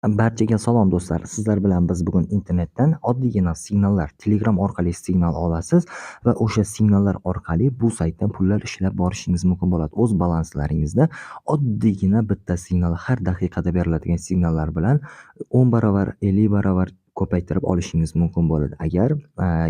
Barchaga salom do'stlar. Sizlar bilan biz bugun internetdan oddiygina signallar, Telegram orqali signal olasiz va o'sha signallar orqali bu saytdan pullar ishlab borishingiz mumkin bo'ladi. O'z balanslaringizda oddiygina bitta signal har daqiqada beriladigan signallar bilan 10 barobar, 50 barobar ko'paytirib olishingiz mumkin bo'ladi. Agar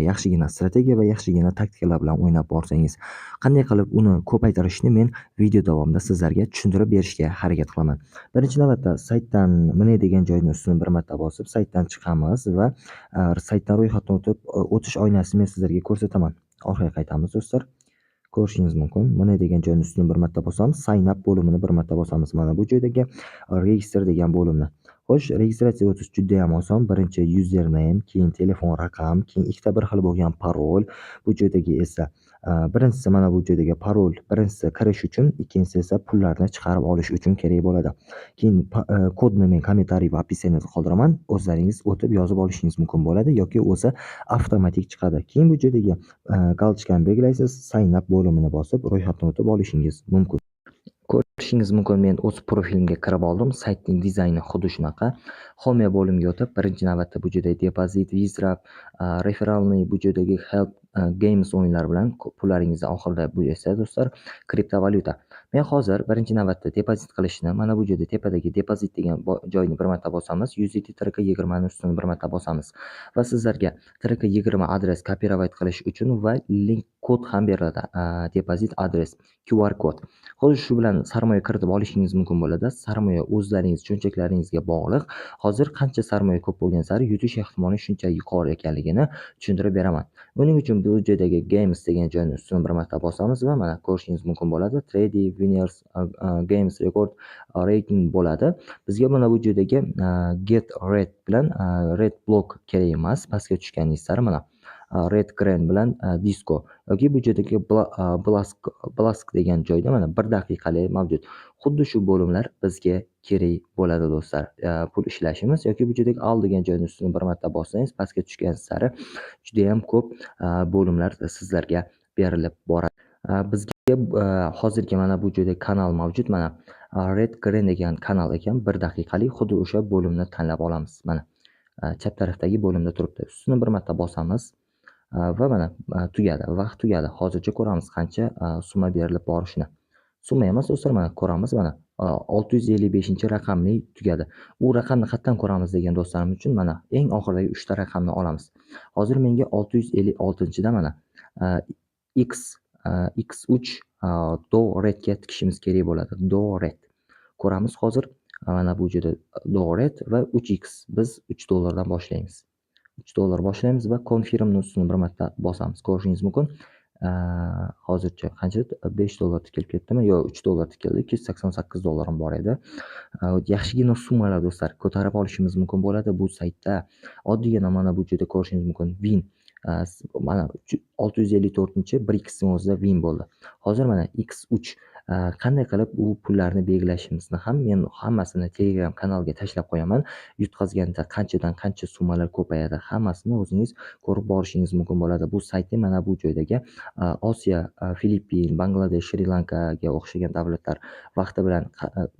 yaxshigina strategiya va yaxshigina taktikalar bilan o'ynab borsangiz. Qanday qilib uni ko'paytirishni men video davomida sizlarga tushuntirib berishga harakat qilaman. Birinchi navbatda saytdan "Mini" degan joyni ustini bir marta bosib, saytdan chiqamiz va saytdan ro'yxatdan o'tib, o'tish oynasini men sizlarga ko'rsataman. Orqaga qaytamiz do'stlar. Ko'rishingiz mumkin. "Mini" degan joyni ustini bir marta bosamiz, "Sign up" bo'lumini bir marta bosamiz. Mana bu joydagi "Register" degan bo'limni. Xo'sh, registratsiyaga o'tish juda ham oson. Birinchi username, keyin telefon raqam, keyin ikkita bir xil bo'lgan parol. Bu joydagi esa birinchisi mana bu joydagi parol, birinchisi kirish uchun, ikkinchisi esa pullarni chiqarib olish uchun kerak bo'ladi. Keyin kodni men kommentariy va описаниеda qoldiraman. O'zlaringiz o'tib yozib olishingiz mumkin bo'ladi yoki o'zi avtomatik chiqadi. Keyin bu joydagi galchkani belgilaysiz, sign up bo'limini bosib ro'yxatdan o'tib olishingiz mumkin. Ko'rishingiz mumkin, men o'z profilimga kirib oldim. Saytning dizayni xuddi shunaqa. Home bo'limiga o'tib, birinchi navbatda bu joyda depozit, Wizrap, referralniy, bu joydagi help, games o'yinlari bilan pullaringizni oxirida bu esa do'stlar kriptovalyuta. Men hozir birinchi navbatda depozit qilishni mana bu joyda tepadagi depozit degan joyni bir marta bosamiz. USDT-20 ni ustini bir marta bosamiz va sizlarga -20 adres copyright qilish uchun va link kod ham beriladi. Depozit adres, QR kod. Hozir shu bilan sarmoya kiritib olishingiz mumkin bo'ladi. Sarmoya o'zlaringiz cho'ntaklaringizga bog'liq. Hozir qancha sarmoya ko'p bo'lgan sari yutish ehtimoli shuncha yuqori ekanligini tushuntirib beraman. Buning uchun bu joydagi games degan joyni ustini bir marta bosamiz va mana ko'rishingiz mumkin bo'ladi. Trade, winners, games record, rating bo'ladi. Bizga mana bu joydagi get red bilan red block kerak emas. Pastga tushganingiz sari mana red crane bilan disco yoki bu joydagi blask degan joyda mana 1 daqiqalik mavjud. Xuddi shu bo'limlar bizga kerak bo'ladi do'stlar. Pul ishlashimiz yoki bu joydagi al degan joyni ustini bir marta bossangiz, pastga tushgan sari juda ham ko'p bo'limlar sizlarga berilib boradi. Bizga hozirgi mana bu joyda kanal mavjud. Mana red crane degan kanal ekan, 1 daqiqalik. Xuddi o'sha bo'limni tanlab olamiz. Mana chap tarafdagi bo'limda turibdi. Ustini bir marta bosamiz. Va mana tugadi. Vaqt tugadi. Hozircha ko'ramiz qancha summa berilib borishini. Summa emas do'stlar, mana ko'ramiz mana 655-raqamli tugadi. U raqamni qayerdan ko'ramiz degan do'stlarim uchun mana eng oxirdagi 3 ta raqamni olamiz. Hozir menga 656-da mana X3 do redga tikishimiz kerak bo'ladi. Do red. Ko'ramiz hozir mana bu joyda do red va 3x. Biz $3 dan boshlaymiz. $3 boshlaymiz va confirmni ustini bir marta bosamiz. Ko'rishingiz mumkin. Hozircha qancha $5 tikilib ketdimi? Yo'q, $3 tikildi. $288 bor edi. Yaxshigina summalar do'stlar ko'tarib olishimiz mumkin bo'ladi bu saytda. Oddiygina mana bu joyda ko'rishingiz mumkin. Win mana 654-1x ni o'zida win bo'ldi. Hozir mana X3 qanday qilib u pullarni belgilashimizni ham men hammasini Telegram kanalga tashlab qo'yaman. Yutqazganda qanchadan qancha summalar ko'payadi, hammasini o'zingiz ko'rib borishingiz mumkin bo'ladi. Bu saytni mana bu joydagi Osiyo, Filippin, Bangladesh, Shri-Lankaga o'xshagan davlatlar vaqti bilan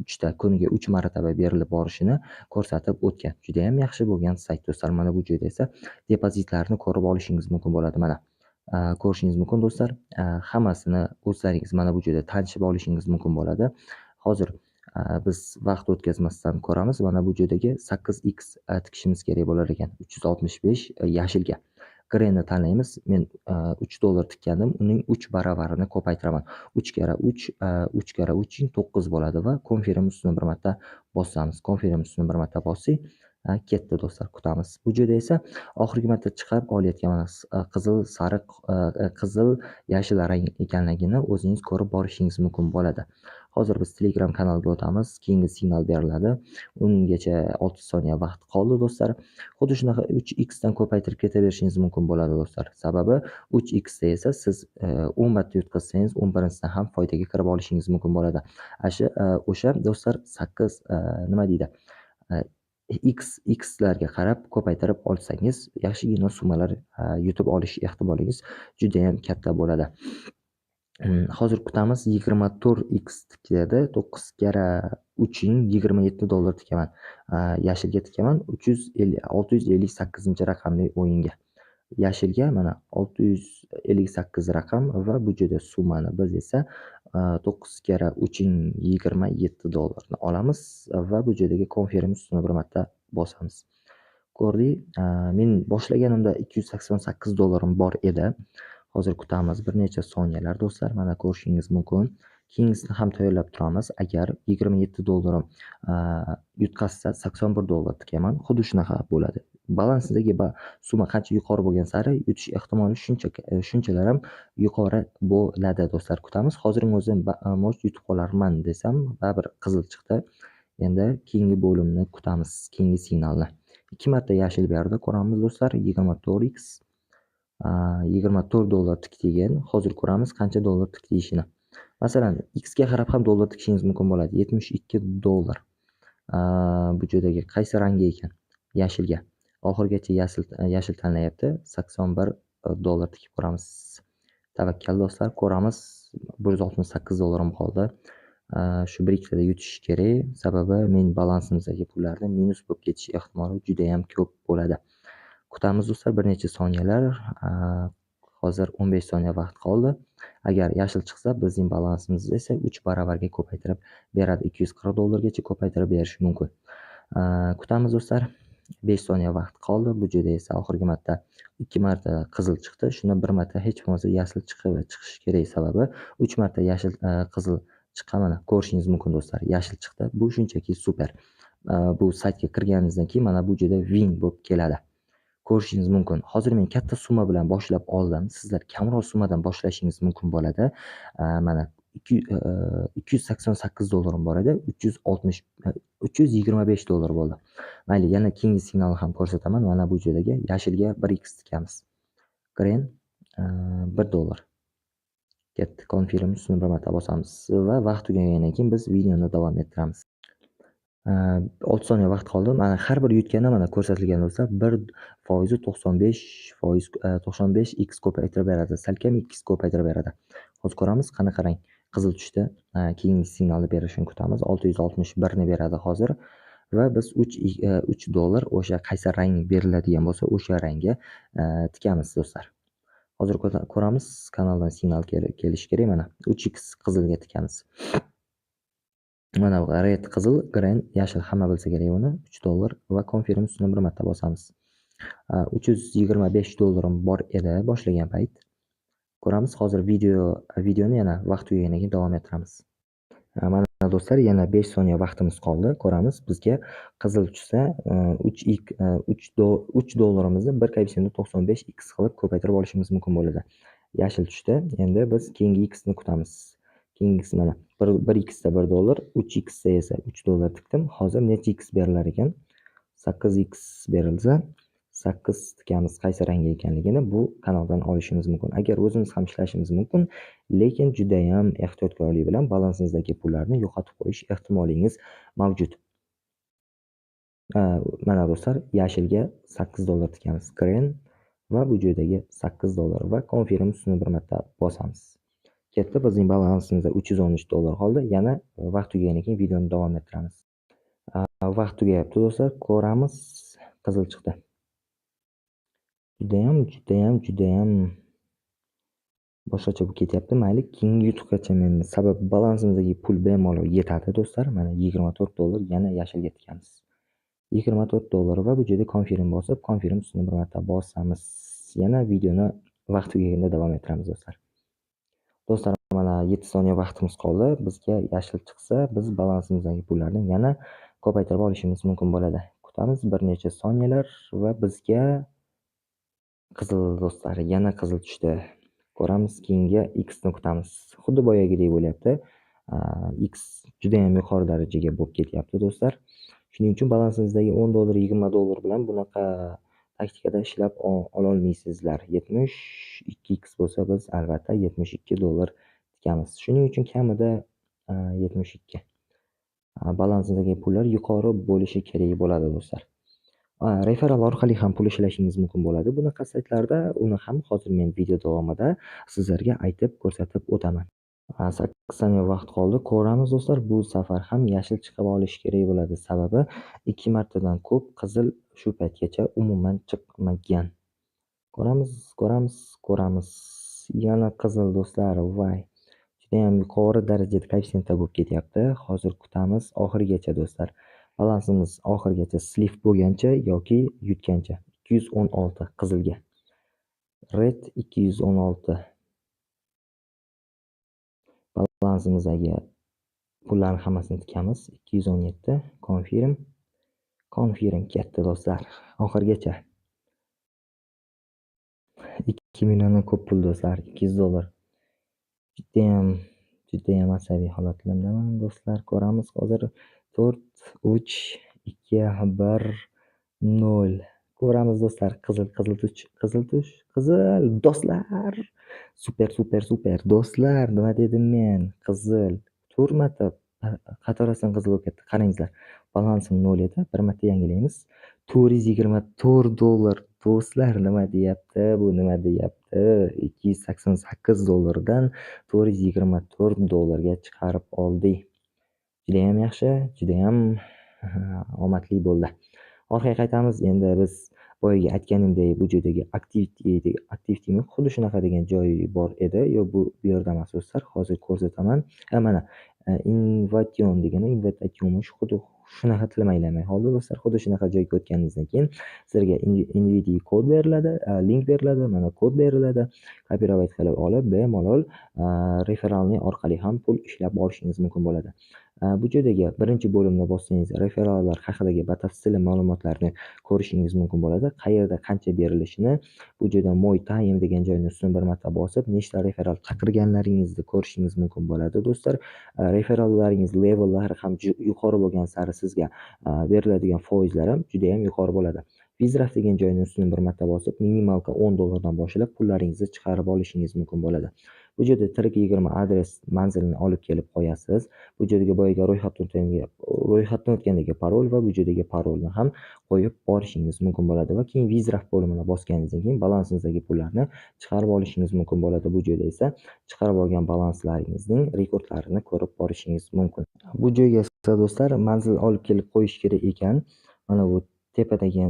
3 ta kuniga 3 marotaba berilib borishini ko'rsatib o'tgan. Juda ham yaxshi bo'lgan sayt do'stlar. Mana bu joyda esa depozitlarni ko'rib olishingiz mumkin bo'ladi. Mana ko'rishingiz mumkin do'stlar. Hammasini o'zlaringiz mana bu joyda tanishib olishingiz mumkin bo'ladi. Hozir biz vaqt o'tkazmasdan ko'ramiz. Mana bu joydagi 8x tikishimiz kerak bo'lar ekan. 365 yashilga. Greenni tanlaymiz. Men $3 tikkandim. Uning 3 barobarini ko'paytiraman. 3 kara 3, 3 kara 3 9 bo'ladi va confirm ustini bir marta bosamiz. Confirm ustini bir marta bossak, ketdi do'stlar, kutamiz. Bu joyda esa oxirgi marta chiqarib olayotgan mana qizil, sariq, qizil, yashil rang ekanligini o'zingiz ko'rib borishingiz mumkin bo'ladi. Hozir biz Telegram kanaliga o'tamiz. Keyingi signal beriladi. Ungacha 6 soniya vaqt qoldi do'stlar. Xuddi shunaqa 3x dan ko'paytirib ketaverishingiz mumkin bo'ladi do'stlar. Sababi 3x da esa siz 10 marta yutqazsangiz 11-sidan ham foydaga kirib olishingiz mumkin bo'ladi. O'sha do'stlar 8 nima deydi? X larga qarab ko'paytirib olsangiz, yaxshigina summalar yutib olish ehtimolingiz juda ham katta bo'ladi. Hozir kutamiz 24x tikadi. 9 karra 3 ning $27 tikaman. Yashilga tikaman 658-raqamli o'yinga. Yashilga mana 658 raqam va bu yerda summani biz esa 9 karra 3 ning $27 ni olamiz va bu yerdagi confirm ustini bir marta bosamiz. Ko'rdik, men boshlaganimda $288 bor edi. Hozir kutamiz bir necha soniyalar do'stlar. Mana ko'rishingiz mumkin. Keyingisini ham tayyorlab turamiz. Agar $27 yutqazsa $81 tikaman. Xuddi shunaqa bo'ladi. Balansidagi summa qancha yuqori bo'lgan sari yutish ehtimoli shunchalar ham yuqori bo'ladi do'stlar. Kutamiz. Hozirning o'zi most yutib qolarman desam, baribir qizil chiqdi. Endi keyingi bo'limni kutamiz, keyingi signalni. 2 marta yashil berdi. Ko'ramiz do'stlar. 24x $24 tikdigan. Hozir ko'ramiz qancha dollar tikdishini. Masalan, x ga qarab ham dollar tikishingiz mumkin bo'ladi. $72. Bu yerdagi qaysi rangga ekan? Yashilga. Oxirigacha yashil tanlayapti. $81 tikib ko'ramiz. Tavakkal do'stlar, ko'ramiz. $168 qoldi. Shu bir ikkitada yutish kerak. Sababi men balansimdagi pullarni minus bo'lib ketish ehtimoli juda ham ko'p bo'ladi. Kutamiz do'stlar bir necha soniyalar. Hozir 15 soniya vaqt qoldi. Agar yashil chiqsa, bizning balansimizni esa 3 baravarga ko'paytirib beradi. $240 gacha ko'paytirib berishi mumkin. Kutamiz do'stlar. 5 soniya vaqt qoldi. Bu yerda esa oxirgi marta 2 marta qizil chiqdi. Shunda bir marta hech bo'lmasa yashil chiqishi kerak, sababi 3 marta yashil qizil chiqqan. Mana ko'rishingiz mumkin do'stlar. Yashil chiqdi. Bu shunchaki super. Bu saytga kirganingizdan keyin mana bu yerda win bo'lib keladi. Ko'rishingiz mumkin. Hozir men katta summa bilan boshlab oldim. Sizlar kamroq summadan boshlashingiz mumkin bo'ladi. Mana $288 bor edi. $325 bo'ldi. Mayli, yana keyingi signalni ham ko'rsataman. Mana bu yerdagi yashilga 1x tikamiz. Green $1. Ketdi. Confirm ustini bir marta bosamiz va vaqt tugagandan keyin biz videoni davom ettiramiz. 6 soniya vaqt qoldi. Mana har bir yutganda mana ko'rsatilgan bo'lsa 1% 95x ko'paytirib beradi. Salkam 2x ko'paytirib beradi. Hozir ko'ramiz qanaqa rang qizil tushdi. Keyingi signalni berishini kutamiz. 661 ni beradi hozir va biz $3 o'sha qaysi rang beriladigan bo'lsa o'sha rangga tikamiz do'stlar. Hozir ko'ramiz kanaldan signal kelishi kerak. Mana 3x qizilga tikamiz. Mana bu red qizil, green yashil, hamma bilsa kerak buni. $3 va confirm ustini bir marta bosamiz. $325 bor edi boshlagan payt. Ko'ramiz. Hozir videoni yana vaqt tugaganidan keyin davom ettiramiz. Mana do'stlar, yana 5 soniya vaqtimiz qoldi. Ko'ramiz. Bizga qizil tushsa, $3 1.95x qilib ko'paytirib olishimiz mumkin bo'ladi. Yashil tushdi. Endi biz keyingi x ni kutamiz. Keyingisi mana 1x da $1, 3x da esa $3 tikdim. Hozir necha x berilar ekan? 8x berilsa, 8 tikamiz. Qaysi rangga ekanligini bu kanaldan olishimiz mumkin. Agar o'zimiz ham ishlashimiz mumkin, lekin juda ham ehtiyotkorlik bilan balansingizdagi pullarni yo'qotib qo'yish ehtimolingiz mavjud. Mana do'stlar, yashilga $8 tikamiz. Green va bu yerdagi $8 va confirm ustini bir marta bosamiz. Ketdi. Bizning balansimizda $313 qoldi. Yana vaqt tugagandan keyin videoni davom ettiramiz. Vaqt tugayapti do'stlar. Ko'ramiz. Qizil chiqdi. Judayam boshqacha bo'lib ketyapti. Mayli, keyingi yutuqgacha men sabab balansimdagi pul bemalol yetadi do'stlar. Mana $24 yana yashilga tikamiz. $24 va bu yerda confirm bosib, confirm ustini bir marta bosamiz. Yana videoni vaqt tugaganda davom ettiramiz do'stlar. Do'stlar, mana 7 soniya vaqtimiz qoldi. Bizga yashil chiqsa, biz balansimdagi pullarni yana ko'paytirib olishimiz mumkin bo'ladi. Kutamiz bir necha soniyalar va bizga qizil do'stlar, yana qizil tushdi. Ko'ramiz, keyingi x ni kutamiz. Xuddi boyagidek bo'lyapti. X juda ham yuqori darajaga bo'lib ketyapti do'stlar. Shuning uchun balansingizdagi $10, $20 bilan bunaqa taktikada ishlab ola olmaysizlar. 72x bo'lsa biz albatta $72 tikamiz. Shuning uchun kamida 72. Balansingizdagi pullar yuqori bo'lishi kerak bo'ladi do'stlar. referal orqali ham pul ishlashingiz mumkin bo'ladi bunaqa saytlarda. Uni ham hozir men video davomida sizlarga aytib ko'rsatib o'taman. 8 saniya vaqt qoldi. Ko'ramiz do'stlar, bu safar ham yashil chiqib olishi kerak bo'ladi. Sababi 2 martadan ko'p qizil shu paytgacha umuman chiqmagan. Ko'ramiz, ko'ramiz, ko'ramiz. Yana qizil do'stlar, voy! Judayam yuqori darajada koeffitsiyentda bo'lib ketyapti. Hozir kutamiz oxirigacha do'stlar. Balansimiz oxirigacha sliv bo'lgancha yoki yutgancha. 216 qizilga. Red 216. Balansimizga pullarni hammasini tikamiz. 217. Confirm. Confirm ketdi do'stlar. Oxirigacha. 2 milliondan ko'p pul do'stlar, $200. Judayam asabiy holatlardaman do'stlar. Ko'ramiz hozir 4, 3, 2, 1, 0. Ko'ramiz do'stlar, qizil tush, qizil do'stlar. Super do'stlar, nima dedim men? Qizil 4 marta qatorasidan qizil bo'lib ketdi. Qarangizlar. Balansim 0 edi. Bir marta yangilaymiz. $424 do'stlar, nima deyapti? Bu nima deyapti? $288 dan $424 chiqarib oldik. Judayam yaxshi, judayam omadli bo'ldi. Orqaga qaytamiz. Endi biz boyagi aytganimdek bu yerdagi activity xuddi shunaqa degan joyi bor edi. Yo'q, bu yerda emas do'stlar. Hozir ko'rsataman. Mana invitation degani, invitation xuddi shunaqa tilamanglar holda do'stlar. Xuddi shunaqa joyga o'tganingizdan keyin sizlarga invite kod beriladi, link beriladi, mana kod beriladi. Copyright qilib olib bemalol referalning orqali ham pul ishlab olishingiz mumkin bo'ladi. Bu yerdagi birinchi bo'limni bossangiz referallar haqidagi batafsil ma'lumotlarni ko'rishingiz mumkin bo'ladi. Qayerda qancha berilishini bu yerda My Time degan joyni ustini bir marta bosib, nechta referal chaqirganlaringizni ko'rishingiz mumkin bo'ladi do'stlar. Referallaringiz levellari ham yuqori bo'lgan sari sizga beriladigan foizlar ham juda ham yuqori bo'ladi. Wizdraft degan joyni ustini bir marta bosib, minimalka $10 dan boshlab pullaringizni chiqarib olishingiz mumkin bo'ladi. Bu yerda tirik 20 adres manzilini olib kelib qo'yasiz. Bu yerdagi boyagi ro'yxatdan o'tgandagi parol va bu yerdagi parolni ham qo'yib borishingiz mumkin bo'ladi va keyin Wizdraft bo'limini bosganingizdan keyin balansingizdagi pullarni chiqarib olishingiz mumkin bo'ladi. Bu joyda esa chiqarib olgan balanslaringizning rekordlarini ko'rib borishingiz mumkin. Bu joyga esa do'stlar manzil olib kelib qo'yish kerak ekan. Mana bu tepadagi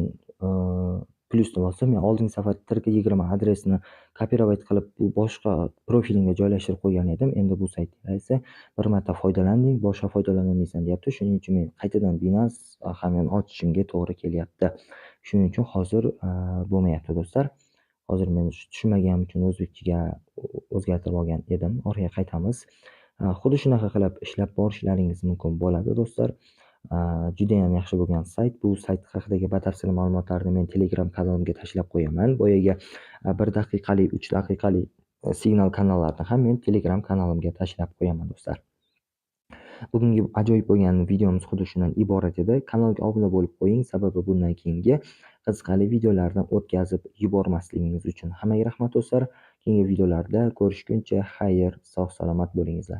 plyusni bosib, men oldingi safar tirik 20 adresni copyright qilib bu boshqa profilimga joylashtirib qo'ygan edim. Endi bu saytda esa bir marta foydalanding, boshqa foydalanolmaysan deyapti. Shuning uchun men qaytadan Binance hamyon ochishimga to'g'ri kelyapti. Shuning uchun hozir bo'lmayapti do'stlar. Hozir men tushunmaganim uchun o'zbekchaga o'zgartirib olgan edim. Orqaga qaytamiz. Xuddi shunaqa qilib ishlab borishlaringiz mumkin bo'ladi do'stlar. Judayam yaxshi bo'lgan sayt. Bu sayt haqidagi batafsil ma'lumotlarni men Telegram kanalimga tashlab qo'yaman. Boyaga 1 daqiqalik, 3 daqiqalik signal kanallarni ham men Telegram kanalimga tashlab qo'yaman do'stlar. Bugungi ajoyib bo'lgan videomiz xuddi shundan iborat edi. Kanalga obuna bo'lib qo'ying, sababi bundan keyingi qiziqarli videolardan o'tkazib yubormasligingiz uchun. Hammaga rahmat do'stlar. Keyingi videolarda ko'rishguncha xayr, sog' salomat bo'lingizlar.